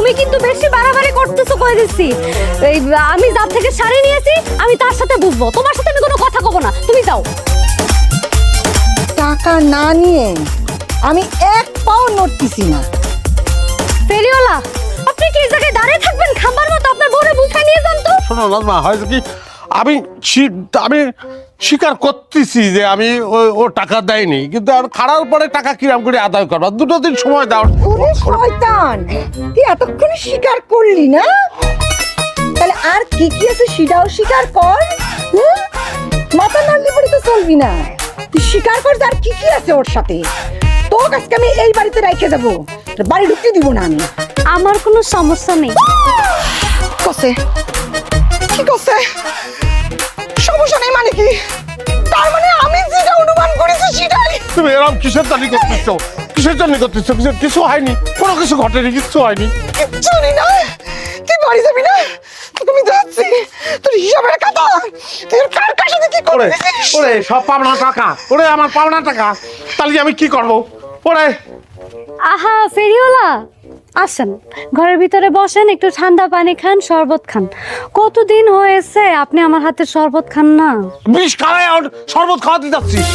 তুমি কিন্তু বেশি বাড়াবাড়ি করতেছো কই দিচ্ছি। এই আমি যার থেকে শাড়ি নিয়েছি আমি তার সাথে বুঝবো, তোমার সাথে আমি কোনো কথা কব না, তুমি যাও। টাকা না নিয়ে আমি এক পাও নড়তেছি না। ফেরিওয়ালা, আপনি কি এই জায়গায় দাঁড়িয়ে থাকবেন খাম্বার মতো? আপনার বউরে বুঝাই নিয়ে যান তো। শোনো নাজমা, হয়েছে কি আমি স্বীকার করতেছি যে আমি ও টাকা দেয়নি, কিন্তু আর খাড়ার পরে টাকা কিরাম করে আদায় করবা, 2 দিন সময় দাও। ওরে শয়তান, তুই এতক্ষণে স্বীকার করলি না? তাহলে আর কি কি আছে সেটাও স্বীকার কর। হুম? মাথা নাড়লি পরে তো চলবি না, তুই স্বীকার কর যে আর কি কি আছে ওর সাথে। তোর আজকে আমি এই বাড়িতে রেখে যাবো, বাড়ি ঢুকতে দিব না আমি। আমার কোনো সমস্যা নেই। কসে কি কসে? সমস্যা নেই মানে কি? তার মানে আমি যেটা অনুমান করেছি সেটাই। তুমি এরকম কিসের জানি করতেছো? কিসের জানি করতেছো? কিছু হয়নি, কোনো কিছু ঘটেনি, কিচ্ছু হয়নি। জানি না, তুই বাড়ি যাবি না? তোকে আমি যাচ্ছি, তোর হিসাবের কথা তুই কার সাথে কি ওরে করছিস? ওরে সব পাওনা টাকা, ওরে আমার পাওনা টাকা, তাহলে আমি কি করবো? ওরে আহা ফেরিওয়ালা, আসেন ঘরের ভিতরে বসেন, একটু ঠান্ডা পানি খান, শরবত খান। কতদিন হয়েছে আপনি আমার হাতের শরবত খান না। বিষ খাওয়ায় শরবত খাওয়াতে যাচ্ছিস?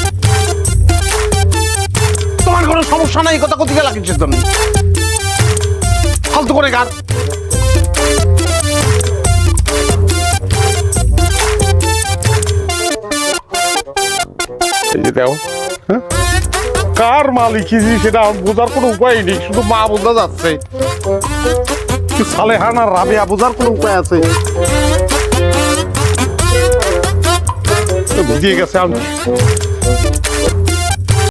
তোমার কোনো সমস্যা নাই, কথা কোথেকে লাগিয়েছিস তুমি? ফালতু করে গান। এই যে দেও, হ্যাঁ? কার মালিক সেটা বোঝার কোনো উপায় নেই, শুধু মা বোঝা যাচ্ছে। সালেহান আর রাবিয়া বোঝার কোনো উপায় আছে? ভিজিয়ে গেছে আমি